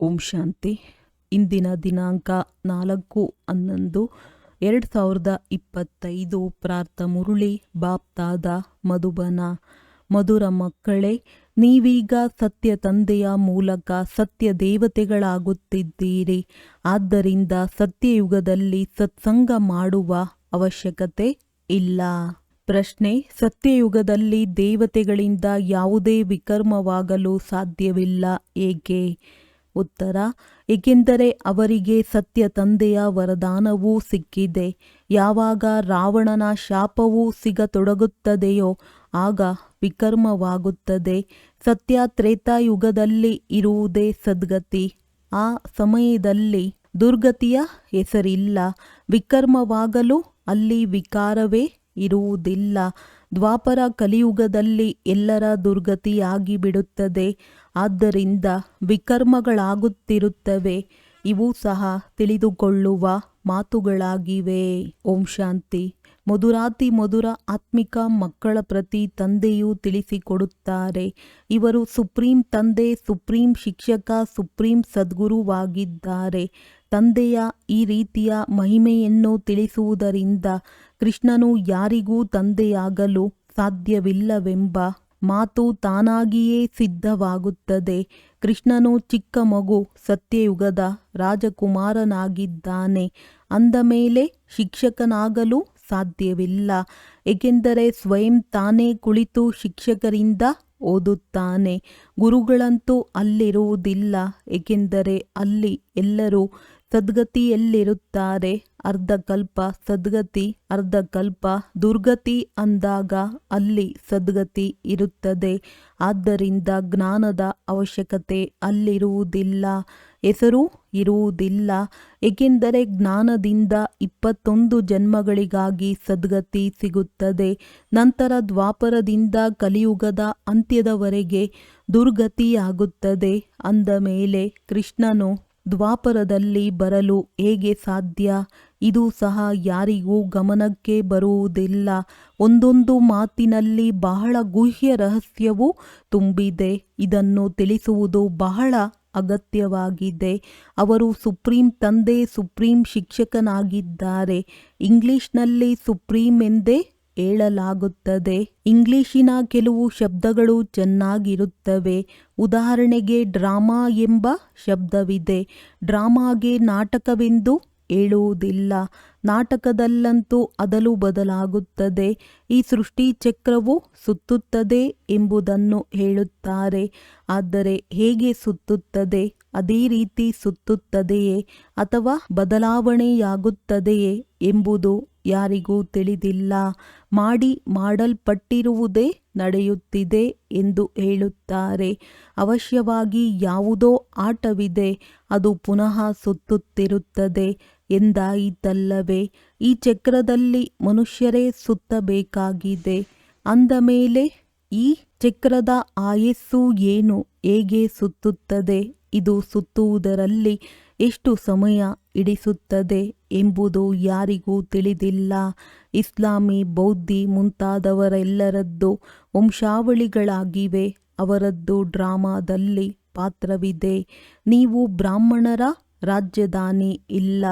ಓಂ ಶಾಂತಿ. ಇಂದಿನ ದಿನಾಂಕ 4/11/2025. ಪ್ರಾರ್ಥ ಮುರುಳಿ ಬಾಪ್ತಾದ ಮಧುಬನ. ಮಧುರ ಮಕ್ಕಳೇ, ನೀವೀಗ ಸತ್ಯ ತಂದೆಯ ಮೂಲಕ ಸತ್ಯ ದೇವತೆಗಳಾಗುತ್ತಿದ್ದೀರಿ. ಆದ್ದರಿಂದ ಸತ್ಯಯುಗದಲ್ಲಿ ಸತ್ಸಂಗ ಮಾಡುವ ಅವಶ್ಯಕತೆ ಇಲ್ಲ. ಪ್ರಶ್ನೆ: ಸತ್ಯಯುಗದಲ್ಲಿ ದೇವತೆಗಳಿಂದ ಯಾವುದೇ ವಿಕರ್ಮವಾಗಲು ಸಾಧ್ಯವಿಲ್ಲ, ಏಕೆ? ಉತ್ತರ: ಏಕೆಂದರೆ ಅವರಿಗೆ ಸತ್ಯ ತಂದೆಯ ವರದಾನವೂ ಸಿಕ್ಕಿದೆ. ಯಾವಾಗ ರಾವಣನ ಶಾಪವೂ ಸಿಗತೊಡಗುತ್ತದೆಯೋ ಆಗ ವಿಕರ್ಮವಾಗುತ್ತದೆ. ಸತ್ಯ ತ್ರೇತಾಯುಗದಲ್ಲಿ ಇರುವುದೇ ಸದ್ಗತಿ. ಆ ಸಮಯದಲ್ಲಿ ದುರ್ಗತಿಯ ಹೆಸರಿಲ್ಲ. ವಿಕರ್ಮವಾಗಲು ಅಲ್ಲಿ ವಿಕಾರವೇ ಇರುವುದಿಲ್ಲ. ದ್ವಾಪರ ಕಲಿಯುಗದಲ್ಲಿ ಎಲ್ಲರ ದುರ್ಗತಿಯಾಗಿ ಬಿಡುತ್ತದೆ. ಆದ್ದರಿಂದ ವಿಕರ್ಮಗಳಾಗುತ್ತಿರುತ್ತವೆ. ಇವು ಸಹ ತಿಳಿದುಕೊಳ್ಳುವ ಮಾತುಗಳಾಗಿವೆ. ಓಂ ಶಾಂತಿ. ಮಧುರಾತಿ ಮಧುರ ಆತ್ಮಿಕ ಮಕ್ಕಳ ಪ್ರತಿ ತಂದೆಯು ತಿಳಿಸಿಕೊಡುತ್ತಾರೆ. ಇವರು ಸುಪ್ರೀಂ ತಂದೆ, ಸುಪ್ರೀಂ ಶಿಕ್ಷಕ, ಸುಪ್ರೀಂ ಸದ್ಗುರುವಾಗಿದ್ದಾರೆ. ತಂದೆಯ ಈ ರೀತಿಯ ಮಹಿಮೆಯನ್ನು ತಿಳಿಸುವುದರಿಂದ ಕೃಷ್ಣನು ಯಾರಿಗೂ ತಂದೆಯಾಗಲು ಸಾಧ್ಯವಿಲ್ಲವೆಂಬ ಮಾತು ತಾನಾಗಿಯೇ ಸಿದ್ಧವಾಗುತ್ತದೆ. ಕೃಷ್ಣನು ಚಿಕ್ಕ ಮಗು ಸತ್ಯಯುಗದ ರಾಜಕುಮಾರನಾಗಿದ್ದಾನೆ. ಅಂದ ಮೇಲೆ ಶಿಕ್ಷಕನಾಗಲು ಸಾಧ್ಯವಿಲ್ಲ. ಏಕೆಂದರೆ ಸ್ವಯಂ ತಾನೇ ಕುಳಿತು ಶಿಕ್ಷಕರಿಂದ ಓದುತ್ತಾನೆ. ಗುರುಗಳಂತೂ ಅಲ್ಲಿರುವುದಿಲ್ಲ. ಏಕೆಂದರೆ ಅಲ್ಲಿ ಎಲ್ಲರೂ ಸದ್ಗತಿಯಲ್ಲಿರುತ್ತಾರೆ. ಅರ್ಧಕಲ್ಪ ಸದ್ಗತಿ, ಅರ್ಧಕಲ್ಪ ದುರ್ಗತಿ ಅಂದಾಗ ಅಲ್ಲಿ ಸದ್ಗತಿ ಇರುತ್ತದೆ. ಆದ್ದರಿಂದ ಜ್ಞಾನದ ಅವಶ್ಯಕತೆ ಅಲ್ಲಿರುವುದಿಲ್ಲ, ಹೆಸರು ಇರುವುದಿಲ್ಲ. ಏಕೆಂದರೆ ಜ್ಞಾನದಿಂದ 21 ಜನ್ಮಗಳಿಗಾಗಿ ಸದ್ಗತಿ ಸಿಗುತ್ತದೆ. ನಂತರ ದ್ವಾಪರದಿಂದ ಕಲಿಯುಗದ ಅಂತ್ಯದವರೆಗೆ ದುರ್ಗತಿಯಾಗುತ್ತದೆ. ಅಂದ ಮೇಲೆ ಕೃಷ್ಣನು ದ್ವಾಪರದಲ್ಲಿ ಬರಲು ಹೇಗೆ ಸಾಧ್ಯ? ಇದು ಸಹ ಯಾರಿಗೂ ಗಮನಕ್ಕೆ ಬರುವುದಿಲ್ಲ. ಒಂದೊಂದು ಮಾತಿನಲ್ಲಿ ಬಹಳ ಗುಹ್ಯ ರಹಸ್ಯವೂ ತುಂಬಿದೆ. ಇದನ್ನು ತಿಳಿಸುವುದು ಬಹಳ ಅಗತ್ಯವಾಗಿದೆ. ಅವರು ಸುಪ್ರೀಂ ತಂದೆ, ಸುಪ್ರೀಂ ಶಿಕ್ಷಕನಾಗಿದ್ದಾರೆ. ಇಂಗ್ಲಿಷ್ನಲ್ಲಿ ಸುಪ್ರೀಂ ಎಂದೇ ಹೇಳಲಾಗುತ್ತದೆ. ಇಂಗ್ಲಿಶಿನ ಕೆಲವು ಶಬ್ದಗಳು ಚೆನ್ನಾಗಿರುತ್ತವೆ. ಉದಾಹರಣೆಗೆ ಡ್ರಾಮಾ ಎಂಬ ಶಬ್ದವಿದೆ. ಡ್ರಾಮಾಗೆ ನಾಟಕವೆಂದು ಹೇಳುವುದಿಲ್ಲ. ನಾಟಕದಲ್ಲಂತೂ ಅದಲು ಬದಲಾಗುತ್ತದೆ. ಈ ಸೃಷ್ಟಿ ಚಕ್ರವು ಸುತ್ತುತ್ತದೆ ಎಂಬುದನ್ನು ಹೇಳುತ್ತಾರೆ. ಆದರೆ ಹೇಗೆ ಸುತ್ತುತ್ತದೆ? ಅದೇ ರೀತಿ ಸುತ್ತುತ್ತದೆಯೇ ಅಥವಾ ಬದಲಾವಣೆಯಾಗುತ್ತದೆಯೇ ಎಂಬುದು ಯಾರಿಗೂ ತಿಳಿದಿಲ್ಲ. ಮಾಡಲ್ಪಟ್ಟಿರುವುದೇ ನಡೆಯುತ್ತಿದೆ ಎಂದು ಹೇಳುತ್ತಾರೆ. ಅವಶ್ಯವಾಗಿ ಯಾವುದೋ ಆಟವಿದೆ, ಅದು ಪುನಃ ಸುತ್ತುತ್ತಿರುತ್ತದೆ ಎಂದಾಯಿತಲ್ಲವೇ? ಈ ಚಕ್ರದಲ್ಲಿ ಮನುಷ್ಯರೇ ಸುತ್ತಬೇಕಾಗಿದೆ. ಅಂದ ಮೇಲೆ ಈ ಚಕ್ರದ ಆಯಸ್ಸು ಏನು? ಹೇಗೆ ಸುತ್ತುತ್ತದೆ? ಇದು ಸುತ್ತುವುದರಲ್ಲಿ ಎಷ್ಟು ಸಮಯ ಹಿಡಿಸುತ್ತದೆ ಎಂಬುದು ಯಾರಿಗೂ ತಿಳಿದಿಲ್ಲ. ಇಸ್ಲಾಮಿ, ಬೌದ್ಧಿ ಮುಂತಾದವರೆಲ್ಲರದ್ದು ವಂಶಾವಳಿಗಳಾಗಿವೆ. ಅವರದ್ದು ಡ್ರಾಮಾದಲ್ಲಿ ಪಾತ್ರವಿದೆ. ನೀವು ಬ್ರಾಹ್ಮಣರ ರಾಜಧಾನಿ ಇಲ್ಲ.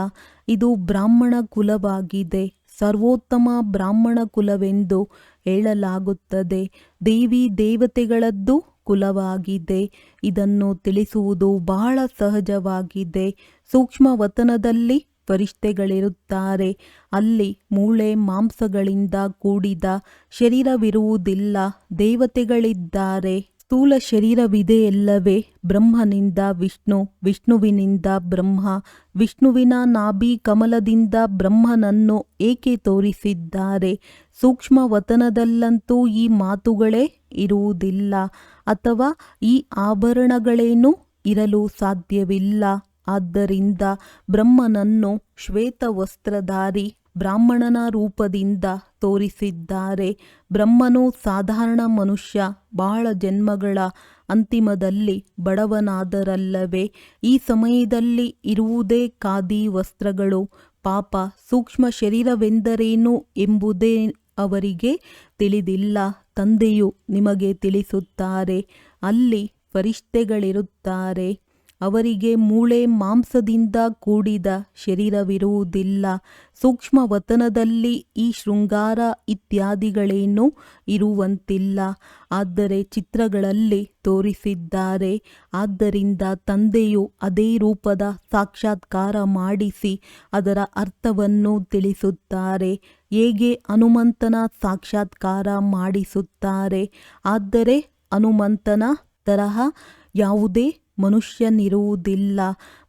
ಇದು ಬ್ರಾಹ್ಮಣ ಕುಲವಾಗಿದೆ. ಸರ್ವೋತ್ತಮ ಬ್ರಾಹ್ಮಣ ಕುಲವೆಂದು ಹೇಳಲಾಗುತ್ತದೆ. ದೇವಿ ದೇವತೆಗಳದ್ದು ಕುಲವಾಗಿದೆ. ಇದನ್ನು ತಿಳಿಸುವುದು ಬಹಳ ಸಹಜವಾಗಿದೆ. ಸೂಕ್ಷ್ಮ ವತನದಲ್ಲಿ ಫರಿಷ್ಠೆಗಳಿರುತ್ತಾರೆ. ಅಲ್ಲಿ ಮೂಳೆ ಮಾಂಸಗಳಿಂದ ಕೂಡಿದ ಶರೀರವಿರುವುದಿಲ್ಲ. ದೇವತೆಗಳಿದ್ದಾರೆ. ಸ್ಥೂಲ ಶರೀರವಿದೆಯಲ್ಲವೇ? ಬ್ರಹ್ಮನಿಂದ ವಿಷ್ಣು, ವಿಷ್ಣುವಿನಿಂದ ಬ್ರಹ್ಮ, ವಿಷ್ಣುವಿನ ನಾಭಿ ಕಮಲದಿಂದ ಬ್ರಹ್ಮನನ್ನು ಏಕೆ ತೋರಿಸಿದ್ದಾರೆ? ಸೂಕ್ಷ್ಮ ವತನದಲ್ಲಂತೂ ಈ ಮಾತುಗಳೇ ಇರುವುದಿಲ್ಲ. ಅಥವಾ ಈ ಆಭರಣಗಳೇನೂ ಇರಲು ಸಾಧ್ಯವಿಲ್ಲ. ಆದ್ದರಿಂದ ಬ್ರಹ್ಮನನ್ನು ಶ್ವೇತ ವಸ್ತ್ರಧಾರಿ ಬ್ರಾಹ್ಮಣನ ರೂಪದಿಂದ ತೋರಿಸಿದ್ದಾರೆ. ಬ್ರಹ್ಮನು ಸಾಧಾರಣ ಮನುಷ್ಯ. ಬಹಳ ಜನ್ಮಗಳ ಅಂತಿಮದಲ್ಲಿ ಬಡವನಾದರಲ್ಲವೇ? ಈ ಸಮಯದಲ್ಲಿ ಇರುವುದೇ ಖಾದಿ ವಸ್ತ್ರಗಳು. ಪಾಪ ಸೂಕ್ಷ್ಮ ಶರೀರವೆಂದರೇನು ಎಂಬುದೇ ಅವರಿಗೆ ತಿಳಿದಿಲ್ಲ. ತಂದೆಯು ನಿಮಗೆ ತಿಳಿಸುತ್ತಾರೆ. ಅಲ್ಲಿ ಫರಿಷ್ಠೆಗಳಿರುತ್ತಾರೆ. ಅವರಿಗೆ ಮೂಳೆ ಮಾಂಸದಿಂದ ಕೂಡಿದ ಶರೀರವಿರುವುದಿಲ್ಲ. ಸೂಕ್ಷ್ಮ ವತನದಲ್ಲಿ ಈ ಶೃಂಗಾರ ಇತ್ಯಾದಿಗಳೇನೂ ಇರುವಂತಿಲ್ಲ, ಆದರೆ ಚಿತ್ರಗಳಲ್ಲಿ ತೋರಿಸಿದ್ದಾರೆ. ಆದ್ದರಿಂದ ತಂದೆಯು ಅದೇ ರೂಪದ ಸಾಕ್ಷಾತ್ಕಾರ ಮಾಡಿಸಿ ಅದರ ಅರ್ಥವನ್ನು ತಿಳಿಸುತ್ತಾರೆ. ಹೇಗೆ ಹನುಮಂತನ ಸಾಕ್ಷಾತ್ಕಾರ ಮಾಡಿಸುತ್ತಾರೆ. ಆದರೆ ಹನುಮಂತನ ತರಹ ಯಾವುದೇ ಮನುಷ್ಯನಿರುವುದಿಲ್ಲ.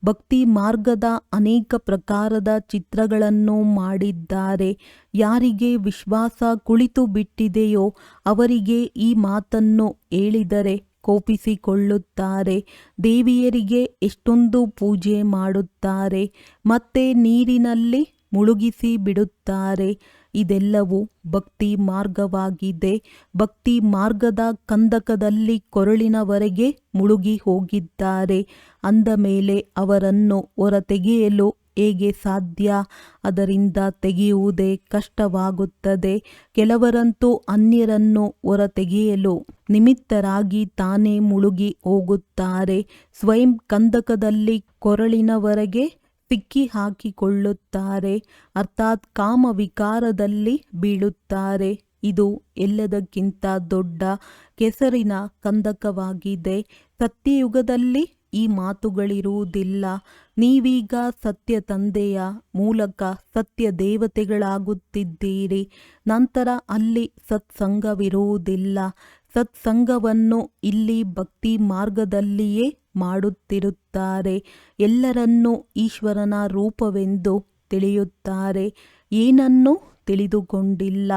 ಭಕ್ತಿ ಮಾರ್ಗದ ಅನೇಕ ಪ್ರಕಾರದ ಚಿತ್ರಗಳನ್ನು ಮಾಡಿದ್ದಾರೆ. ಯಾರಿಗೆ ವಿಶ್ವಾಸ ಕುಳಿತು ಬಿಟ್ಟಿದೆಯೋ ಅವರಿಗೆ ಈ ಮಾತನ್ನು ಹೇಳಿದರೆ ಕೋಪಿಸಿಕೊಳ್ಳುತ್ತಾರೆ. ದೇವಿಯರಿಗೆ ಎಷ್ಟೊಂದು ಪೂಜೆ ಮಾಡುತ್ತಾರೆ, ಮತ್ತೆ ನೀರಿನಲ್ಲಿ ಮುಳುಗಿಸಿ ಬಿಡುತ್ತಾರೆ. ಇದೆಲ್ಲವೂ ಭಕ್ತಿ ಮಾರ್ಗವಾಗಿದೆ. ಭಕ್ತಿ ಮಾರ್ಗದ ಕಂದಕದಲ್ಲಿ ಕೊರಳಿನವರೆಗೆ ಮುಳುಗಿ ಹೋಗಿದ್ದಾರೆ. ಅಂದ ಮೇಲೆ ಅವರನ್ನು ಹೊರತೆಗೆಯಲು ಹೇಗೆ ಸಾಧ್ಯ? ಅದರಿಂದ ತೆಗೆಯುವುದೇ ಕಷ್ಟವಾಗುತ್ತದೆ. ಕೆಲವರಂತೂ ಅನ್ಯರನ್ನು ಹೊರತೆಗೆಯಲು ನಿಮಿತ್ತರಾಗಿ ತಾನೇ ಮುಳುಗಿ ಹೋಗುತ್ತಾರೆ. ಸ್ವಯಂ ಕಂದಕದಲ್ಲಿ ಕೊರಳಿನವರೆಗೆ ಸಿಕ್ಕಿ ಹಾಕಿಕೊಳ್ಳುತ್ತಾರೆ, ಅರ್ಥಾತ್ ಕಾಮ ವಿಕಾರದಲ್ಲಿ ಬೀಳುತ್ತಾರೆ. ಇದು ಎಲ್ಲದಕ್ಕಿಂತ ದೊಡ್ಡ ಕೆಸರಿನ ಕಂದಕವಾಗಿದೆ. ಸತ್ಯಯುಗದಲ್ಲಿ ಈ ಮಾತುಗಳಿರುವುದಿಲ್ಲ. ನೀವೀಗ ಸತ್ಯ ತಂದೆಯ ಮೂಲಕ ಸತ್ಯ ದೇವತೆಗಳಾಗುತ್ತಿದ್ದೀರಿ. ನಂತರ ಅಲ್ಲಿ ಸತ್ಸಂಗವಿರುವುದಿಲ್ಲ. ಸತ್ಸಂಗವನ್ನು ಇಲ್ಲಿ ಭಕ್ತಿ ಮಾರ್ಗದಲ್ಲಿಯೇ ಮಾಡುತ್ತಿರುತ್ತಾರೆ. ಎಲ್ಲರನ್ನೂ ಈಶ್ವರನ ರೂಪವೆಂದು ತಿಳಿಯುತ್ತಾರೆ. ಏನನ್ನೂ ತಿಳಿದುಕೊಂಡಿಲ್ಲ.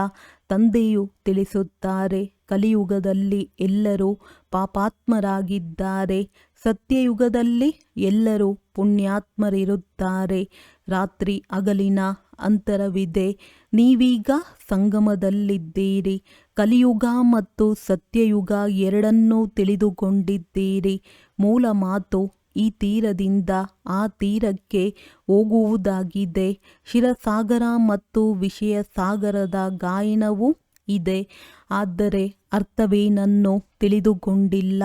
ತಂದೆಯು ತಿಳಿಸುತ್ತಾರೆ, ಕಲಿಯುಗದಲ್ಲಿ ಎಲ್ಲರೂ ಪಾಪಾತ್ಮರಾಗಿದ್ದಾರೆ. ಸತ್ಯಯುಗದಲ್ಲಿ ಎಲ್ಲರೂ ಪುಣ್ಯಾತ್ಮರಿರುತ್ತಾರೆ. ರಾತ್ರಿ ಹಗಲಿನ ಅಂತರವಿದೆ. ನೀವೀಗ ಸಂಗಮದಲ್ಲಿದ್ದೀರಿ. ಕಲಿಯುಗ ಮತ್ತು ಸತ್ಯಯುಗ ಎರಡನ್ನೂ ತಿಳಿದುಕೊಂಡಿದ್ದೀರಿ. ಮೂಲ ಮಾತು ಈ ತೀರದಿಂದ ಆ ತೀರಕ್ಕೆ ಹೋಗುವುದಾಗಿದೆ. ಶಿರಸಾಗರ ಮತ್ತು ವಿಷಯ ಸಾಗರದ ಗಾಯನವೂ ಇದೆ, ಆದರೆ ಅರ್ಥವೇನನ್ನು ತಿಳಿದುಕೊಂಡಿಲ್ಲ.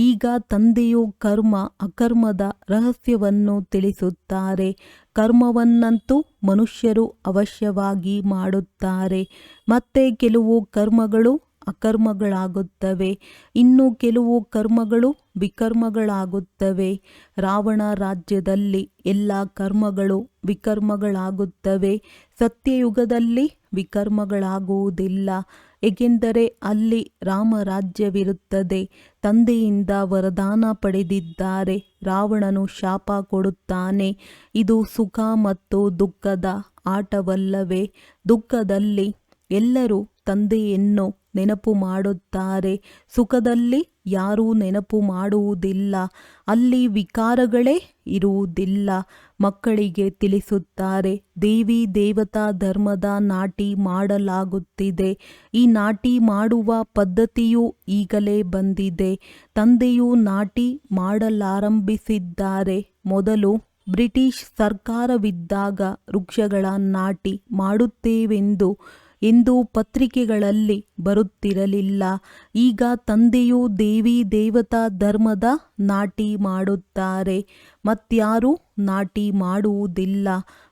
ಈಗ ತಂದೆಯು ಕರ್ಮ ಅಕರ್ಮದ ರಹಸ್ಯವನ್ನು ತಿಳಿಸುತ್ತಾರೆ. ಕರ್ಮವನ್ನಂತೂ ಮನುಷ್ಯರು ಅವಶ್ಯವಾಗಿ ಮಾಡುತ್ತಾರೆ. ಮತ್ತೆ ಕೆಲವು ಕರ್ಮಗಳು ಅಕರ್ಮಗಳಾಗುತ್ತವೆ, ಇನ್ನು ಕೆಲವು ಕರ್ಮಗಳು ವಿಕರ್ಮಗಳಾಗುತ್ತವೆ. ರಾವಣ ರಾಜ್ಯದಲ್ಲಿ ಎಲ್ಲ ಕರ್ಮಗಳು ವಿಕರ್ಮಗಳಾಗುತ್ತವೆ. ಸತ್ಯಯುಗದಲ್ಲಿ ವಿಕರ್ಮಗಳಾಗುವುದಿಲ್ಲ, ಏಕೆಂದರೆ ಅಲ್ಲಿ ರಾಮರಾಜ್ಯವಿರುತ್ತದೆ. ತಂದೆಯಿಂದ ವರದಾನ ಪಡೆದಿದ್ದಾರೆ. ರಾವಣನು ಶಾಪ ಕೊಡುತ್ತಾನೆ, ಇದು ಸುಖ ಮತ್ತು ದುಃಖದ ಆಟವಲ್ಲವೇ? ದುಃಖದಲ್ಲಿ ಎಲ್ಲರೂ ತಂದೆಯನ್ನು ನೆನಪು ಮಾಡುತ್ತಾರೆ. ಸುಖದಲ್ಲಿ ಯಾರೂ ನೆನಪು ಮಾಡುವುದಿಲ್ಲ. ಅಲ್ಲಿ ವಿಕಾರಗಳೇ ಇರುವುದಿಲ್ಲ. ಮಕ್ಕಳಿಗೆ ತಿಳಿಸುತ್ತಾರೆ, ದೇವಿ ದೇವತಾ ಧರ್ಮದ ನಾಟಿ ಮಾಡಲಾಗುತ್ತಿದೆ. ಈ ನಾಟಿ ಮಾಡುವ ಪದ್ಧತಿಯು ಈಗಲೇ ಬಂದಿದೆ. ತಂದೆಯು ನಾಟಿ ಮಾಡಲಾರಂಭಿಸಿದ್ದಾರೆ. ಮೊದಲು ಬ್ರಿಟಿಷ್ ಸರ್ಕಾರವಿದ್ದಾಗ ವೃಕ್ಷಗಳ ನಾಟಿ ಮಾಡುತ್ತೇವೆಂದು ಎಂದು ಪತ್ರಿಕೆಗಳಲ್ಲಿ ಬರುತ್ತಿರಲಿಲ್ಲ. ಈಗ ತಂದೆಯು ದೇವಿ ದೇವತಾ ಧರ್ಮದ ನಾಟಿ ಮಾಡುತ್ತಾರೆ. ಮತ್ಯಾರೂ ನಾಟಿ ಮಾಡುವುದಿಲ್ಲ.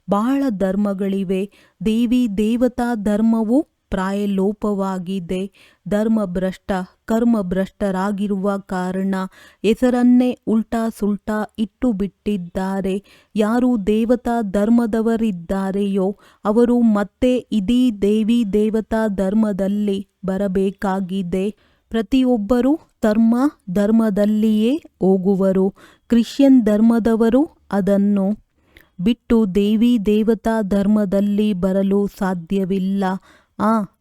ಬಹಳ ಧರ್ಮಗಳಿವೆ. ದೇವಿ ದೇವತಾ ಧರ್ಮವು ಪ್ರಾಯಲೋಪವಾಗಿದೆ. ಧರ್ಮಭ್ರಷ್ಟ ಕರ್ಮಭ್ರಷ್ಟರಾಗಿರುವ ಕಾರಣ ಹೆಸರನ್ನೇ ಉಲ್ಟಾ ಸುಲ್ಟಾ ಇಟ್ಟು ಬಿಟ್ಟಿದ್ದಾರೆ. ಯಾರು ದೇವತಾ ಧರ್ಮದವರಿದ್ದಾರೆಯೋ ಅವರು ಮತ್ತೆ ಇಡೀ ದೇವಿ ದೇವತಾ ಧರ್ಮದಲ್ಲಿ ಬರಬೇಕಾಗಿದೆ. ಪ್ರತಿಯೊಬ್ಬರೂ ಧರ್ಮದಲ್ಲಿಯೇ ಹೋಗುವರು. ಕ್ರಿಶ್ಚಿಯನ್ ಧರ್ಮದವರು ಅದನ್ನು ಬಿಟ್ಟು ದೇವಿ ದೇವತಾ ಧರ್ಮದಲ್ಲಿ ಬರಲು ಸಾಧ್ಯವಿಲ್ಲ.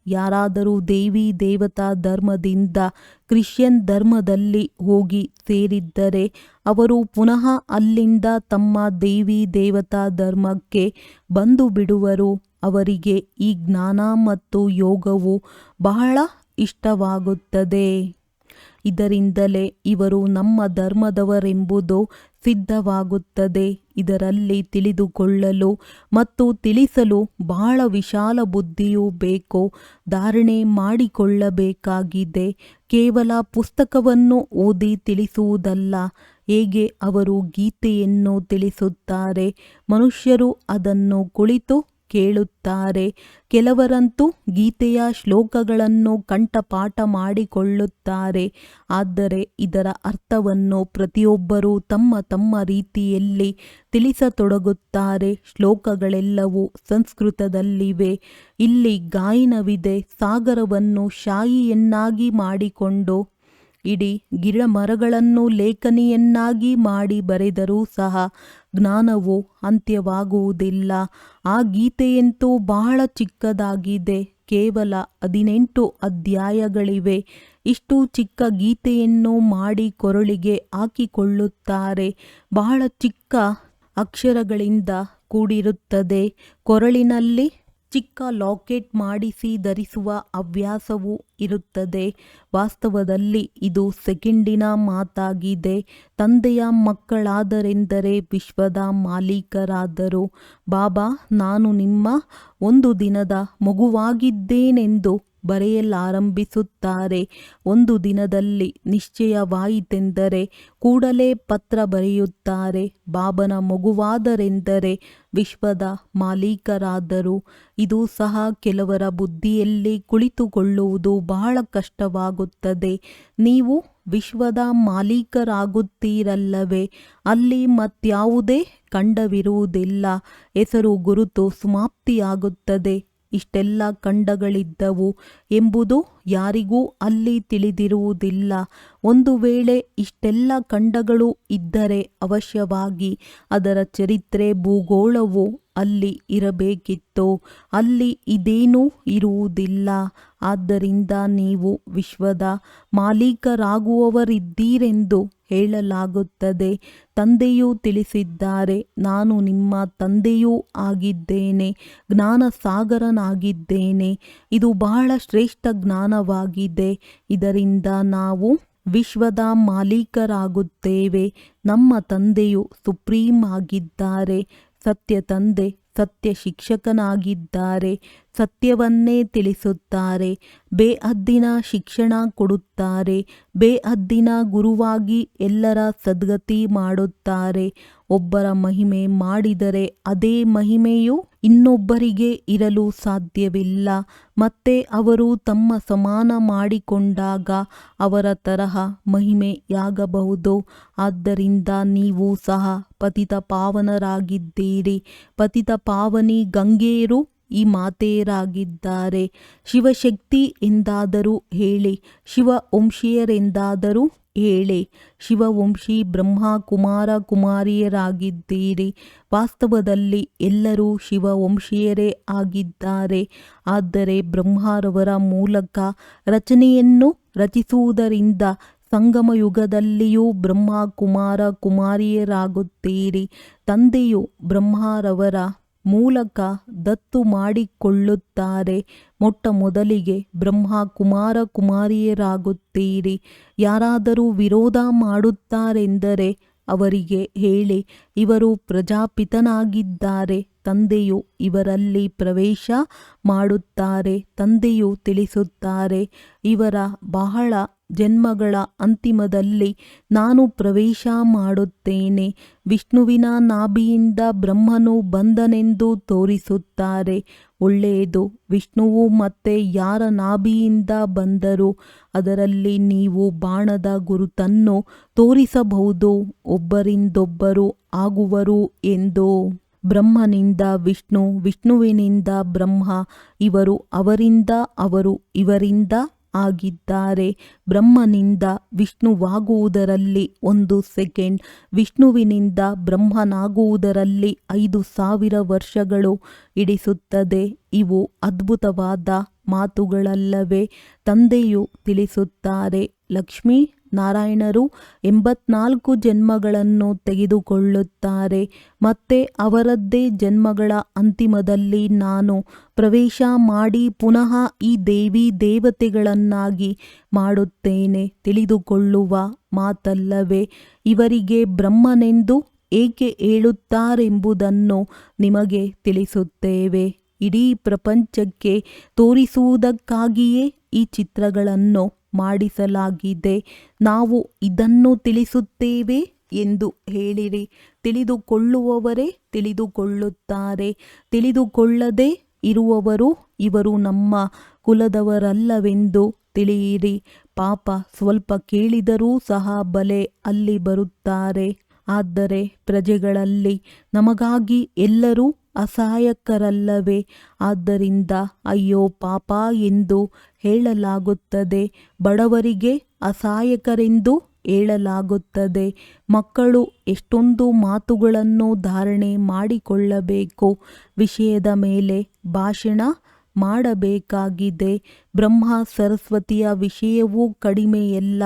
ಯಾರಾದರೂ ದೇವಿ ದೇವತಾ ಧರ್ಮದಿಂದ ಕ್ರಿಶ್ಚಿಯನ್ ಧರ್ಮದಲ್ಲಿ ಹೋಗಿ ಸೇರಿದ್ದರೆ ಅವರು ಪುನಃ ಅಲ್ಲಿಂದ ತಮ್ಮ ದೇವಿ ದೇವತಾ ಧರ್ಮಕ್ಕೆ ಬಂದು ಬಿಡುವರು. ಅವರಿಗೆ ಈ ಜ್ಞಾನ ಮತ್ತು ಯೋಗವು ಬಹಳ ಇಷ್ಟವಾಗುತ್ತದೆ. ಇದರಿಂದಲೇ ಇವರು ನಮ್ಮ ಧರ್ಮದವರೆಂಬುದು ಸಿದ್ಧವಾಗುತ್ತದೆ. ಇದರಲ್ಲಿ ತಿಳಿದುಕೊಳ್ಳಲು ಮತ್ತು ತಿಳಿಸಲು ಬಹಳ ವಿಶಾಲ ಬುದ್ಧಿಯೂ ಬೇಕು. ಧಾರಣೆ ಮಾಡಿಕೊಳ್ಳಬೇಕಾಗಿದೆ. ಕೇವಲ ಪುಸ್ತಕವನ್ನು ಓದಿ ತಿಳಿಸುವುದಲ್ಲ. ಹೇಗೆ ಅವರು ಗೀತೆಯನ್ನು ತಿಳಿಸುತ್ತಾರೆ, ಮನುಷ್ಯರು ಅದನ್ನು ಕುಳಿತು ಕೇಳುತ್ತಾರೆ. ಕೆಲವರಂತೂ ಗೀತೆಯ ಶ್ಲೋಕಗಳನ್ನು ಕಂಠಪಾಠ ಮಾಡಿಕೊಳ್ಳುತ್ತಾರೆ. ಆದರೆ ಇದರ ಅರ್ಥವನ್ನು ಪ್ರತಿಯೊಬ್ಬರೂ ತಮ್ಮ ತಮ್ಮ ರೀತಿಯಲ್ಲಿ ತಿಳಿಸತೊಡಗುತ್ತಾರೆ. ಶ್ಲೋಕಗಳೆಲ್ಲವೂ ಸಂಸ್ಕೃತದಲ್ಲಿವೆ. ಇಲ್ಲಿ ಗಾಯನವಿದೆ. ಸಾಗರವನ್ನು ಶಾಯಿಯನ್ನಾಗಿ ಮಾಡಿಕೊಂಡು ಇಡೀ ಗಿಡ ಮರಗಳನ್ನು ಲೇಖನಿಯನ್ನಾಗಿ ಮಾಡಿ ಬರೆದರೂ ಸಹ ಜ್ಞಾನವು ಅಂತ್ಯವಾಗುವುದಿಲ್ಲ. ಆ ಗೀತೆಯಂತೂ ಬಹಳ ಚಿಕ್ಕದಾಗಿದೆ. ಕೇವಲ 18 ಅಧ್ಯಾಯಗಳಿವೆ. ಇಷ್ಟು ಚಿಕ್ಕ ಗೀತೆಯನ್ನು ಮಾಡಿ ಕೊರಳಿಗೆ ಹಾಕಿಕೊಳ್ಳುತ್ತಾರೆ. ಬಹಳ ಚಿಕ್ಕ ಅಕ್ಷರಗಳಿಂದ ಕೂಡಿರುತ್ತದೆ. ಕೊರಳಿನಲ್ಲಿ ಚಿಕ್ಕ ಲಾಕೆಟ್ ಮಾಡಿಸಿ ಧರಿಸುವ ಹವ್ಯಾಸವೂ ಇರುತ್ತದೆ. ವಾಸ್ತವದಲ್ಲಿ ಇದು ಸೆಕೆಂಡಿನ ಮಾತಾಗಿದೆ. ತಂದೆಯ ಮಕ್ಕಳಾದರೆಂದರೆ ವಿಶ್ವದ ಮಾಲೀಕರಾದರು. ಬಾಬಾ, ನಾನು ನಿಮ್ಮ ಒಂದು ದಿನದ ಮಗುವಾಗಿದ್ದೇನೆಂದು ಬರೆಯಲಾರಂಭಿಸುತ್ತಾರೆ. ಒಂದು ದಿನದಲ್ಲಿ ನಿಶ್ಚಯವಾಯಿತೆಂದರೆ ಕೂಡಲೇ ಪತ್ರ ಬರೆಯುತ್ತಾರೆ. ಬಾಬನ ಮಗುವಾದರೆಂದರೆ ವಿಶ್ವದ ಮಾಲೀಕರಾದರು. ಇದು ಸಹ ಕೆಲವರ ಬುದ್ಧಿಯಲ್ಲಿ ಕುಳಿತುಕೊಳ್ಳುವುದು ಬಹಳ ಕಷ್ಟವಾಗುತ್ತದೆ. ನೀವು ವಿಶ್ವದ ಮಾಲೀಕರಾಗುತ್ತೀರಲ್ಲವೇ? ಅಲ್ಲಿ ಮತ್ಯಾವುದೇ ಖಂಡವಿರುವುದಿಲ್ಲ. ಹೆಸರು ಗುರುತು ಸಮಾಪ್ತಿಯಾಗುತ್ತದೆ. ಇಷ್ಟೆಲ್ಲ ಖಂಡಗಳಿದ್ದವು ಎಂಬುದು ಯಾರಿಗೂ ಅಲ್ಲಿ ತಿಳಿದಿರುವುದಿಲ್ಲ. ಒಂದು ವೇಳೆ ಇಷ್ಟೆಲ್ಲ ಖಂಡಗಳು ಇದ್ದರೆ ಅವಶ್ಯವಾಗಿ ಅದರ ಚರಿತ್ರೆ ಭೂಗೋಳವು ಅಲ್ಲಿ ಇರಬೇಕಿತ್ತು. ಅಲ್ಲಿ ಇದೇನೂ ಇರುವುದಿಲ್ಲ. ಆದ್ದರಿಂದ ನೀವು ವಿಶ್ವದ ಮಾಲೀಕರಾಗುವವರಿದ್ದೀರೆಂದು ಹೇಳಲಾಗುತ್ತದೆ. ತಂದೆಯೂ ತಿಳಿಸಿದ್ದಾರೆ, ನಾನು ನಿಮ್ಮ ತಂದೆಯೂ ಆಗಿದ್ದೇನೆ, ಜ್ಞಾನಸಾಗರನಾಗಿದ್ದೇನೆ. ಇದು ಬಹಳ ಶ್ರೇಷ್ಠ ಜ್ಞಾನವಾಗಿದೆ. ಇದರಿಂದ ನಾವು ವಿಶ್ವದ ಮಾಲೀಕರಾಗುತ್ತೇವೆ. ನಮ್ಮ ತಂದೆಯು ಸುಪ್ರೀಂ ಆಗಿದ್ದಾರೆ. ಸತ್ಯ ತಂದೆ ಸತ್ಯ ಶಿಕ್ಷಕನಾಗಿದ್ದಾರೆ. ಸತ್ಯವನ್ನೇ ತಿಳಿಸುತ್ತಾರೆ. ಬೇಹದ್ದಿನ ಶಿಕ್ಷಣ ಕೊಡುತ್ತಾರೆ. ಬೇಹದ್ದಿನ ಗುರುವಾಗಿ ಎಲ್ಲರ ಸದ್ಗತಿ ಮಾಡುತ್ತಾರೆ. ಒಬ್ಬರ ಮಹಿಮೆ ಮಾಡಿದರೆ ಅದೇ ಮಹಿಮೆಯು ಇನ್ನೊಬ್ಬರಿಗೆ ಇರಲು ಸಾಧ್ಯವಿಲ್ಲ. ಮತ್ತೆ ಅವರು ತಮ್ಮ ಸಮಾನ ಮಾಡಿಕೊಂಡಾಗ ಅವರ ತರಹ ಮಹಿಮೆಯಾಗಬಹುದು. ಆದ್ದರಿಂದ ನೀವು ಸಹ ಪತಿತ ಪಾವನರಾಗಿದ್ದೀರಿ. ಪತಿತ ಪಾವನಿ ಗಂಗೆಯರು ಈ ಮಾತೆಯರಾಗಿದ್ದಾರೆ. ಶಿವಶಕ್ತಿ ಎಂದಾದರೂ ಹೇಳಿ, ಶಿವವಂಶೀಯರೆಂದಾದರೂ ಹೇಳಿ. ಶಿವವಂಶಿ ಬ್ರಹ್ಮ ಕುಮಾರ ಕುಮಾರಿಯರಾಗಿದ್ದೀರಿ. ವಾಸ್ತವದಲ್ಲಿ ಎಲ್ಲರೂ ಶಿವವಂಶೀಯರೇ ಆಗಿದ್ದಾರೆ. ಆದರೆ ಬ್ರಹ್ಮರವರ ಮೂಲಕ ರಚನೆಯನ್ನು ರಚಿಸುವುದರಿಂದ ಸಂಗಮ ಯುಗದಲ್ಲಿಯೂ ಬ್ರಹ್ಮ ಕುಮಾರ ಕುಮಾರಿಯರಾಗುತ್ತೀರಿ. ತಂದೆಯು ಬ್ರಹ್ಮರವರ ಮೂಲಕ ದತ್ತು ಮಾಡಿಕೊಳ್ಳುತ್ತಾರೆ. ಮೊಟ್ಟ ಮೊದಲಿಗೆ ಬ್ರಹ್ಮ ಕುಮಾರ ಕುಮಾರಿಯರಾಗುತ್ತೀರಿ. ಯಾರಾದರೂ ವಿರೋಧ ಮಾಡುತ್ತಾರೆಂದರೆ ಅವರಿಗೆ ಹೇಳಿ, ಇವರು ಪ್ರಜಾಪಿತನಾಗಿದ್ದಾರೆ. ತಂದೆಯು ಇವರಲ್ಲಿ ಪ್ರವೇಶ ಮಾಡುತ್ತಾರೆ. ತಂದೆಯು ತಿಳಿಸುತ್ತಾರೆ, ಇವರ ಬಹಳ ಜನ್ಮಗಳ ಅಂತಿಮದಲ್ಲಿ ನಾನು ಪ್ರವೇಶ ಮಾಡುತ್ತೇನೆ. ವಿಷ್ಣುವಿನ ನಾಭಿಯಿಂದ ಬ್ರಹ್ಮನು ಬಂದನೆಂದು ತೋರಿಸುತ್ತಾರೆ. ಒಳ್ಳೆಯದು. ವಿಷ್ಣುವು ಮತ್ತೆ ಯಾರ ನಾಭಿಯಿಂದ ಬಂದರು? ಅದರಲ್ಲಿ ನೀವು ಬಾಣದ ಗುರುತನ್ನು ತೋರಿಸಬಹುದು. ಒಬ್ಬರಿಂದೊಬ್ಬರು ಆಗುವರು ಎಂದು. ಬ್ರಹ್ಮನಿಂದ ವಿಷ್ಣು, ವಿಷ್ಣುವಿನಿಂದ ಬ್ರಹ್ಮ. ಇವರು ಅವರಿಂದ, ಅವರು ಇವರಿಂದ ಆಗಿದ್ದಾರೆ. ಬ್ರಹ್ಮನಿಂದ ವಿಷ್ಣುವಾಗುವುದರಲ್ಲಿ 1 ಸೆಕೆಂಡ್, ವಿಷ್ಣುವಿನಿಂದ ಬ್ರಹ್ಮನಾಗುವುದರಲ್ಲಿ 5000 ವರ್ಷಗಳು ಹಿಡಿಸುತ್ತದೆ. ಇವು ಅದ್ಭುತವಾದ ಮಾತುಗಳಲ್ಲವೇ? ತಂದೆಯು ತಿಳಿಸುತ್ತಾರೆ, ಲಕ್ಷ್ಮೀ ನಾರಾಯಣರು 84 ಜನ್ಮಗಳನ್ನು ತೆಗೆದುಕೊಳ್ಳುತ್ತಾರೆ. ಮತ್ತೆ ಅವರದ್ದೇ ಜನ್ಮಗಳ ಅಂತಿಮದಲ್ಲಿ ನಾನು ಪ್ರವೇಶ ಮಾಡಿ ಪುನಃ ಈ ದೇವಿ ದೇವತೆಗಳನ್ನಾಗಿ ಮಾಡುತ್ತೇನೆ. ತಿಳಿದುಕೊಳ್ಳುವ ಮಾತಲ್ಲವೇ? ಇವರಿಗೆ ಬ್ರಹ್ಮನೆಂದು ಏಕೆ ಹೇಳುತ್ತಾರೆಂಬುದನ್ನು ನಿಮಗೆ ತಿಳಿಸುತ್ತೇವೆ. ಇಡೀ ಪ್ರಪಂಚಕ್ಕೆ ತೋರಿಸುವುದಕ್ಕಾಗಿಯೇ ಈ ಚಿತ್ರಗಳನ್ನು ಮಾಡಿಸಲಾಗಿದೆ. ನಾವು ಇದನ್ನು ತಿಳಿಸುತ್ತೇವೆ ಎಂದು ಹೇಳಿರಿ. ತಿಳಿದುಕೊಳ್ಳುವವರೇ ತಿಳಿದುಕೊಳ್ಳುತ್ತಾರೆ. ತಿಳಿದುಕೊಳ್ಳದೆ ಇರುವವರು ಇವರು ನಮ್ಮ ಕುಲದವರಲ್ಲವೆಂದು ತಿಳಿಯಿರಿ. ಪಾಪ ಸ್ವಲ್ಪ ಕೇಳಿದರೂ ಸಹ ಬಲೆ ಅಲ್ಲಿ ಬರುತ್ತಾರೆ. ಆದರೆ ಪ್ರಜೆಗಳಲ್ಲಿ ನಮಗಾಗಿ ಎಲ್ಲರೂ ಅಸಹಾಯಕರಲ್ಲವೇ? ಆದ್ದರಿಂದ ಅಯ್ಯೋ ಪಾಪ ಎಂದು ಹೇಳಲಾಗುತ್ತದೆ. ಬಡವರಿಗೆ ಅಸಹಾಯಕರೆಂದು ಹೇಳಲಾಗುತ್ತದೆ. ಮಕ್ಕಳು ಎಷ್ಟೊಂದು ಮಾತುಗಳನ್ನು ಧಾರಣೆ ಮಾಡಿಕೊಳ್ಳಬೇಕು. ವಿಷಯದ ಮೇಲೆ ಭಾಷಣ ಮಾಡಬೇಕಾಗಿದೆ. ಬ್ರಹ್ಮ ಸರಸ್ವತಿಯ ವಿಷಯವೂ ಕಡಿಮೆಯಲ್ಲ.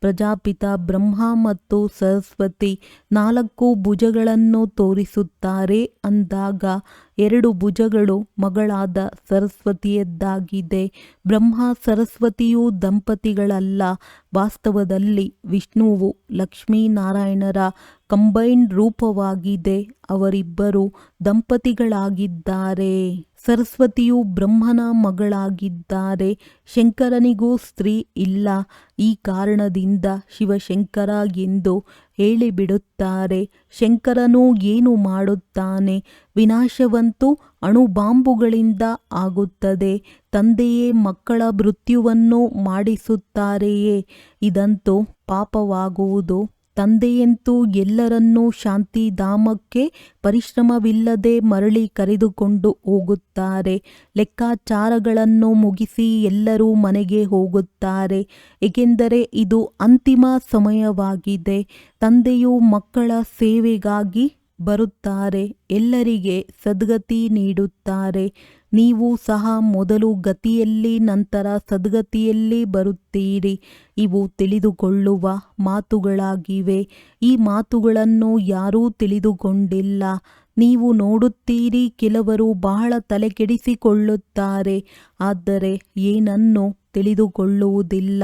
ಪ್ರಜಾಪಿತ ಬ್ರಹ್ಮ ಮತ್ತು ಸರಸ್ವತಿ 4 ಭುಜಗಳನ್ನು ತೋರಿಸುತ್ತಾರೆ ಅಂದಾಗ 2 ಭುಜಗಳು ಮಗಳಾದ ಸರಸ್ವತಿಯದ್ದಾಗಿದೆ. ಬ್ರಹ್ಮ ಸರಸ್ವತಿಯು ದಂಪತಿಗಳಲ್ಲ. ವಾಸ್ತವದಲ್ಲಿ ವಿಷ್ಣುವು ಲಕ್ಷ್ಮೀನಾರಾಯಣರ ಕಂಬೈನ್ಡ್ ರೂಪವಾಗಿದೆ. ಅವರಿಬ್ಬರು ದಂಪತಿಗಳಾಗಿದ್ದಾರೆ. ಸರಸ್ವತಿಯು ಬ್ರಹ್ಮನ ಮಗಳಾಗಿದ್ದಾರೆ. ಶಂಕರನಿಗೂ ಸ್ತ್ರೀ ಇಲ್ಲ. ಈ ಕಾರಣದಿಂದ ಶಿವಶಂಕರ ಎಂದು ಹೇಳಿಬಿಡುತ್ತಾರೆ. ಶಂಕರನು ಏನು ಮಾಡುತ್ತಾನೆ? ವಿನಾಶವಂತೂ ಅಣುಬಾಂಬುಗಳಿಂದ ಆಗುತ್ತದೆ. ತಂದೆಯೇ ಮಕ್ಕಳ ಮೃತ್ಯುವನ್ನು ಮಾಡಿಸುತ್ತಾರೆಯೇ? ಇದಂತೂ ಪಾಪವಾಗುವುದು. ತಂದೆಯಂತೂ ಎಲ್ಲರನ್ನೂ ಶಾಂತಿಧಾಮಕ್ಕೆ ಪರಿಶ್ರಮವಿಲ್ಲದೆ ಮರಳಿ ಕರೆದುಕೊಂಡು ಹೋಗುತ್ತಾರೆ. ಲೆಕ್ಕಾಚಾರಗಳನ್ನು ಮುಗಿಸಿ ಎಲ್ಲರೂ ಮನೆಗೆ ಹೋಗುತ್ತಾರೆ. ಏಕೆಂದರೆ ಇದು ಅಂತಿಮ ಸಮಯವಾಗಿದೆ. ತಂದೆಯು ಮಕ್ಕಳ ಸೇವೆಗಾಗಿ ಬರುತ್ತಾರೆ. ಎಲ್ಲರಿಗೆ ಸದ್ಗತಿ ನೀಡುತ್ತಾರೆ. ನೀವು ಸಹ ಮೊದಲು ಗತಿಯಲ್ಲಿ ನಂತರ ಸದ್ಗತಿಯಲ್ಲಿ ಬರುತ್ತೀರಿ. ಇವು ತಿಳಿದುಕೊಳ್ಳುವ ಮಾತುಗಳಾಗಿವೆ. ಈ ಮಾತುಗಳನ್ನು ಯಾರೂ ತಿಳಿದುಕೊಂಡಿಲ್ಲ. ನೀವು ನೋಡುತ್ತೀರಿ, ಕೆಲವರು ಬಹಳ ತಲೆಕೆಡಿಸಿಕೊಳ್ಳುತ್ತಾರೆ. ಆದರೆ ಏನನ್ನೂ ತಿಳಿದುಕೊಳ್ಳುವುದಿಲ್ಲ.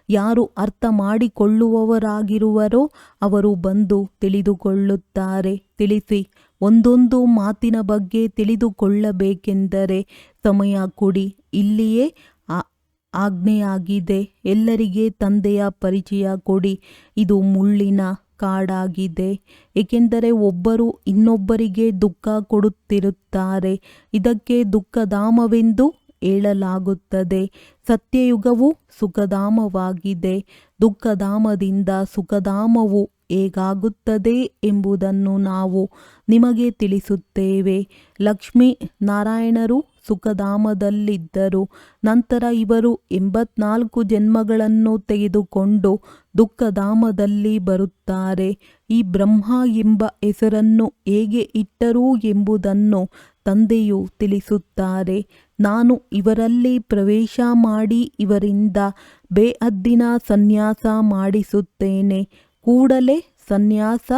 ಯಾರು ಅರ್ಥ ಮಾಡಿಕೊಳ್ಳುವವರಾಗಿರುವರೋ ಅವರು ಬಂದು ತಿಳಿದುಕೊಳ್ಳುತ್ತಾರೆ. ತಿಳಿಸಿ. ಒಂದೊಂದು ಮಾತಿನ ಬಗ್ಗೆ ತಿಳಿದುಕೊಳ್ಳಬೇಕೆಂದರೆ ಸಮಯ ಕೊಡಿ. ಇಲ್ಲಿಯೇ ಆಜ್ಞೆಯಾಗಿದೆ. ಎಲ್ಲರಿಗೆ ತಂದೆಯ ಪರಿಚಯ ಕೊಡಿ. ಇದು ಮುಳ್ಳಿನ ಕಾಡಾಗಿದೆ. ಏಕೆಂದರೆ ಒಬ್ಬರು ಇನ್ನೊಬ್ಬರಿಗೆ ದುಃಖ ಕೊಡುತ್ತಿರುತ್ತಾರೆ. ಇದಕ್ಕೆ ದುಃಖಧಾಮವೆಂದು ಹೇಳಲಾಗುತ್ತದೆ. ಸತ್ಯಯುಗವು ಸುಖಧಾಮವಾಗಿದೆ. ದುಃಖಧಾಮದಿಂದ ಸುಖಧಾಮವು ಹೇಗಾಗುತ್ತದೆ ಎಂಬುದನ್ನು ನಾವು ನಿಮಗೆ ತಿಳಿಸುತ್ತೇವೆ. ಲಕ್ಷ್ಮೀ ನಾರಾಯಣರು ಸುಖಧಾಮದಲ್ಲಿದ್ದರು. ನಂತರ ಇವರು 84 ಜನ್ಮಗಳನ್ನು ತೆಗೆದುಕೊಂಡು ದುಃಖಧಾಮದಲ್ಲಿ ಬರುತ್ತಾರೆ. ಈ ಬ್ರಹ್ಮ ಎಂಬ ಹೆಸರನ್ನು ಹೇಗೆ ಇಟ್ಟರು ಎಂಬುದನ್ನು ತಂದೆಯು ತಿಳಿಸುತ್ತಾರೆ. ನಾನು ಇವರಲ್ಲಿ ಪ್ರವೇಶ ಮಾಡಿ ಇವರಿಂದ ಬೇಹದ್ದಿನ ಸನ್ಯಾಸ ಮಾಡಿಸುತ್ತೇನೆ. ಕೂಡಲೇ ಸನ್ಯಾಸ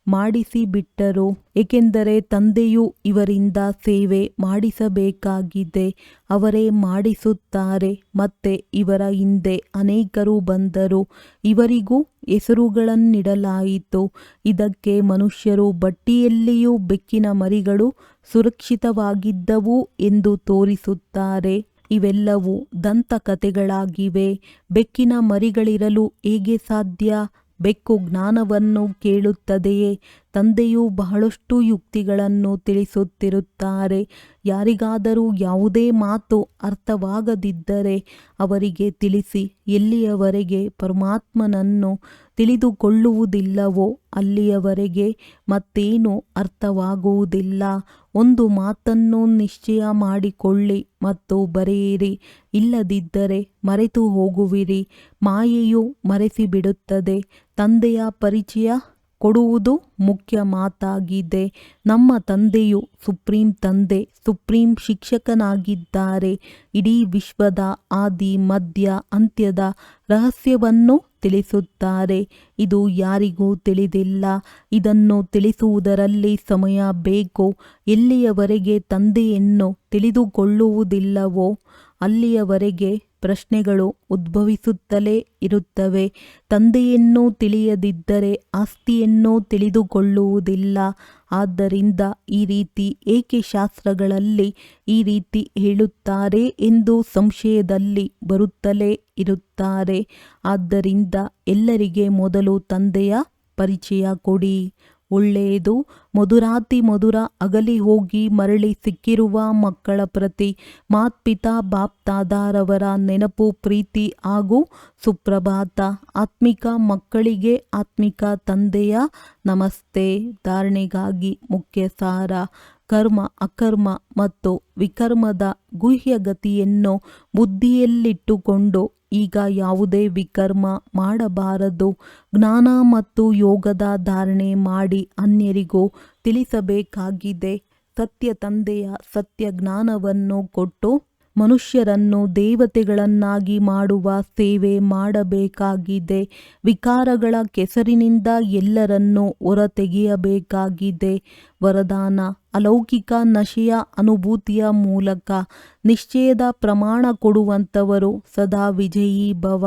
ಮಾಡಿಸಿಬಿಟ್ಟರು. ಏಕೆಂದರೆ ತಂದೆಯು ಇವರಿಂದ ಸೇವೆ ಮಾಡಿಸಬೇಕಾಗಿದೆ. ಅವರೇ ಮಾಡಿಸುತ್ತಾರೆ. ಮತ್ತೆ ಇವರ ಹಿಂದೆ ಅನೇಕರು ಬಂದರು. ಇವರಿಗೂ ಹೆಸರುಗಳನ್ನಿಡಲಾಯಿತು. ಇದಕ್ಕೆ ಮನುಷ್ಯರು ಬಟ್ಟಿಯಲ್ಲಿಯೂ ಬೆಕ್ಕಿನ ಮರಿಗಳು ಸುರಕ್ಷಿತವಾಗಿದ್ದವು ಎಂದು ತೋರಿಸುತ್ತಾರೆ. ಇವೆಲ್ಲವೂ ದಂತಕಥೆಗಳಾಗಿವೆ. ಬೆಕ್ಕಿನ ಮರಿಗಳಿರಲು ಹೇಗೆ ಸಾಧ್ಯ? ಬೆಕ್ಕು ಜ್ಞಾನವನ್ನು ಕೇಳುತ್ತದೆಯೇ? ತಂದೆಯು ಬಹಳಷ್ಟು ಯುಕ್ತಿಗಳನ್ನು ತಿಳಿಸುತ್ತಿರುತ್ತಾರೆ. ಯಾರಿಗಾದರೂ ಯಾವುದೇ ಮಾತು ಅರ್ಥವಾಗದಿದ್ದರೆ ಅವರಿಗೆ ತಿಳಿಸಿ. ಎಲ್ಲಿಯವರೆಗೆ ಪರಮಾತ್ಮನನ್ನು ತಿಳಿದುಕೊಳ್ಳುವುದಿಲ್ಲವೋ ಅಲ್ಲಿಯವರೆಗೆ ಮತ್ತೇನೂ ಅರ್ಥವಾಗುವುದಿಲ್ಲ. ಒಂದು ಮಾತನ್ನು ನಿಶ್ಚಯ ಮಾಡಿಕೊಳ್ಳಿ ಮತ್ತು ಬರೆಯಿರಿ. ಇಲ್ಲದಿದ್ದರೆ ಮರೆತು ಹೋಗುವಿರಿ. ಮಾಯೆಯು ಮರೆಸಿಬಿಡುತ್ತದೆ. ತಂದೆಯ ಪರಿಚಯ ಕೊಡುವುದು ಮುಖ್ಯ ಮಾತಾಗಿದೆ. ನಮ್ಮ ತಂದೆಯು ಸುಪ್ರೀಂ ತಂದೆ, ಸುಪ್ರೀಂ ಶಿಕ್ಷಕನಾಗಿದ್ದಾರೆ. ಇಡೀ ವಿಶ್ವದ ಆದಿ ಮಧ್ಯ ಅಂತ್ಯದ ರಹಸ್ಯವನ್ನು ತಿಳಿಸುತ್ತಾರೆ. ಇದು ಯಾರಿಗೂ ತಿಳಿದಿಲ್ಲ. ಇದನ್ನು ತಿಳಿಸುವುದರಲ್ಲಿ ಸಮಯ ಬೇಕು. ಎಲ್ಲಿಯವರೆಗೆ ತಂದೆಯನ್ನು ತಿಳಿದುಕೊಳ್ಳುವುದಿಲ್ಲವೋ ಅಲ್ಲಿಯವರೆಗೆ ಪ್ರಶ್ನೆಗಳು ಉದ್ಭವಿಸುತ್ತಲೇ ಇರುತ್ತವೆ. ತಂದೆಯನ್ನು ತಿಳಿಯದಿದ್ದರೆ ಆಸ್ತಿಯನ್ನು ತಿಳಿದುಕೊಳ್ಳುವುದಿಲ್ಲ. ಆದ್ದರಿಂದ ಈ ರೀತಿ ಏಕೆ ಶಾಸ್ತ್ರಗಳಲ್ಲಿ ಈ ರೀತಿ ಹೇಳುತ್ತಾರೆ ಎಂದು ಸಂಶಯದಲ್ಲಿ ಬರುತ್ತಲೇ ಇರುತ್ತಾರೆ. ಆದ್ದರಿಂದ ಎಲ್ಲರಿಗೆ ಮೊದಲು ತಂದೆಯ ಪರಿಚಯ ಕೊಡಿ. ಒಳ್ಳೆಯದು. ಮಧುರಾತಿ ಮಧುರ ಅಗಲಿ ಹೋಗಿ ಮರಳಿ ಸಿಕ್ಕಿರುವ ಮಕ್ಕಳ ಪ್ರತಿ ಮಾತ್ಪಿತಾ ಬಾಪ್ ದಾದಾರವರ ನೆನಪು, ಪ್ರೀತಿ ಹಾಗೂ ಸುಪ್ರಭಾತ. ಆತ್ಮಿಕ ಮಕ್ಕಳಿಗೆ ಆತ್ಮಿಕ ತಂದೆಯ ನಮಸ್ತೆ. ಧಾರಣೆಗಾಗಿ ಮುಖ್ಯ ಸಾರ: ಕರ್ಮ, ಅಕರ್ಮ ಮತ್ತು ವಿಕರ್ಮದ ಗುಹ್ಯ ಗತಿಯನ್ನು ಬುದ್ಧಿಯಲ್ಲಿಟ್ಟುಕೊಂಡು ಈಗ ಯಾವುದೇ ವಿಕರ್ಮ ಮಾಡಬಾರದು. ಜ್ಞಾನ ಮತ್ತು ಯೋಗದ ಧಾರಣೆ ಮಾಡಿ ಅನ್ಯರಿಗೂ ತಿಳಿಸಬೇಕಾಗಿದೆ. ಸತ್ಯ ತಂದೆಯ ಸತ್ಯ ಜ್ಞಾನವನ್ನು ಕೊಟ್ಟು ಮನುಷ್ಯರನ್ನು ದೇವತೆಗಳನ್ನಾಗಿ ಮಾಡುವ ಸೇವೆ ಮಾಡಬೇಕಾಗಿದೆ. ವಿಕಾರಗಳ ಕೆಸರಿನಿಂದ ಎಲ್ಲರನ್ನೂ ಹೊರತೆಗೆಯಬೇಕಾಗಿದೆ. ವರದಾನ: ಅಲೌಕಿಕ ನಶೆಯ ಅನುಭೂತಿಯ ಮೂಲಕ ನಿಶ್ಚಯದ ಪ್ರಮಾಣ ಕೊಡುವಂಥವರು ಸದಾ ವಿಜಯೀ ಭವ.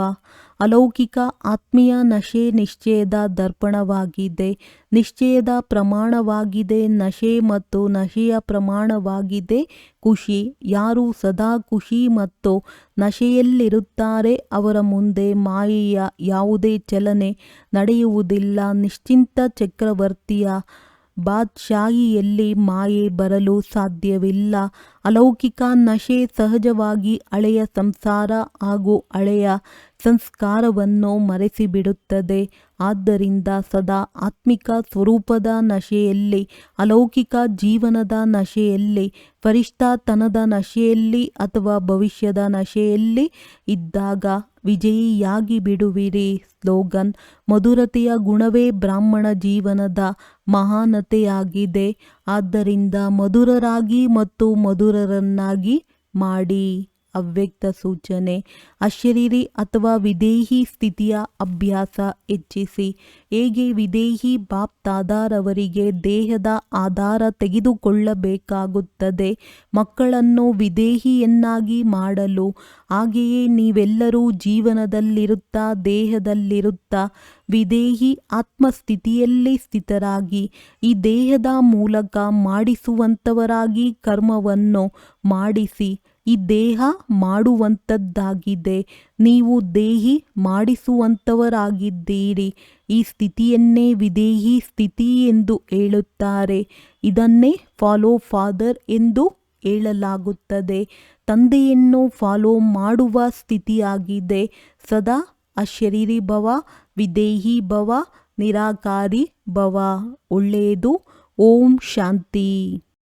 ಅಲೌಕಿಕ ಆತ್ಮೀಯ ನಶೆ ನಿಶ್ಚಯದ ದರ್ಪಣವಾಗಿದೆ. ನಿಶ್ಚಯದ ಪ್ರಮಾಣವಾಗಿದೆ ನಶೆ ಮತ್ತು ನಶೆಯ ಪ್ರಮಾಣವಾಗಿದೆ ಖುಷಿ. ಯಾರು ಸದಾ ಖುಷಿ ಮತ್ತು ನಶೆಯಲ್ಲಿರುತ್ತಾರೆ ಅವರ ಮುಂದೆ ಮಾಯೆಯ ಯಾವುದೇ ಚಲನೆ ನಡೆಯುವುದಿಲ್ಲ. ನಿಶ್ಚಿಂತ ಚಕ್ರವರ್ತಿಯ ಬಾದ್ಶಾಹಿಯಲ್ಲಿ ಮಾಯೆ ಬರಲು ಸಾಧ್ಯವಿಲ್ಲ. ಅಲೌಕಿಕ ನಶೆ ಸಹಜವಾಗಿ ಹಳೆಯ ಸಂಸಾರ ಹಾಗೂ ಹಳೆಯ ಸಂಸ್ಕಾರವನ್ನು ಮರೆಸಿಬಿಡುತ್ತದೆ. ಆದ್ದರಿಂದ ಸದಾ ಆತ್ಮಿಕ ಸ್ವರೂಪದ ನಶೆಯಲ್ಲಿ, ಅಲೌಕಿಕ ಜೀವನದ ನಶೆಯಲ್ಲಿ, ಫರಿಷ್ಠಾತನದ ನಶೆಯಲ್ಲಿ ಅಥವಾ ಭವಿಷ್ಯದ ನಶೆಯಲ್ಲಿ ಇದ್ದಾಗ ವಿಜಯಿಯಾಗಿ ಬಿಡುವಿರಿ. ಸ್ಲೋಗನ್: ಮಧುರತೆಯ ಗುಣವೇ ಬ್ರಾಹ್ಮಣ ಜೀವನದ ಮಹಾನತೆಯಾಗಿದೆ. ಆದ್ದರಿಂದ ಮಧುರರಾಗಿ ಮತ್ತು ಮಧುರರನ್ನಾಗಿ ಮಾಡಿ. ಅವ್ಯಕ್ತ ಸೂಚನೆ: ಅಶರೀರಿ ಅಥವಾ ವಿದೇಹಿ ಸ್ಥಿತಿಯ ಅಭ್ಯಾಸ ಹೆಚ್ಚಿಸಿ. ಹೇಗೆ ವಿದೇಹಿ ಬಾಪ್ ದಾದಾರವರಿಗೆ ದೇಹದ ಆಧಾರ ತೆಗೆದುಕೊಳ್ಳಬೇಕಾಗುತ್ತದೆ ಮಕ್ಕಳನ್ನು ವಿದೇಹಿಯನ್ನಾಗಿ ಮಾಡಲು, ಹಾಗೆಯೇ ನೀವೆಲ್ಲರೂ ಜೀವನದಲ್ಲಿರುತ್ತಾ ದೇಹದಲ್ಲಿರುತ್ತಾ ವಿದೇಹಿ ಆತ್ಮಸ್ಥಿತಿಯಲ್ಲಿ ಸ್ಥಿತರಾಗಿ ಈ ದೇಹದ ಮೂಲಕ ಮಾಡಿಸುವಂಥವರಾಗಿ ಕರ್ಮವನ್ನು ಮಾಡಿಸಿ. ಈ ದೇಹ ಮಾಡುವಂಥದ್ದಾಗಿದೆ. ನೀವು ದೇಹಿ ಮಾಡಿಸುವಂಥವರಾಗಿದ್ದೀರಿ. ಈ ಸ್ಥಿತಿಯನ್ನೇ ವಿದೇಹಿ ಸ್ಥಿತಿ ಎಂದು ಹೇಳುತ್ತಾರೆ. ಇದನ್ನೇ ಫಾಲೋ ಫಾದರ್ ಎಂದು ಹೇಳಲಾಗುತ್ತದೆ. ತಂದೆಯನ್ನು ಫಾಲೋ ಮಾಡುವ ಸ್ಥಿತಿಯಾಗಿದೆ. ಸದಾ ಅಶರೀರಿ ಭವ, ವಿದೇಹಿ ಭವ, ನಿರಾಕಾರಿ ಭವ. ಒಳ್ಳೆಯದು. ಓಂ ಶಾಂತಿ.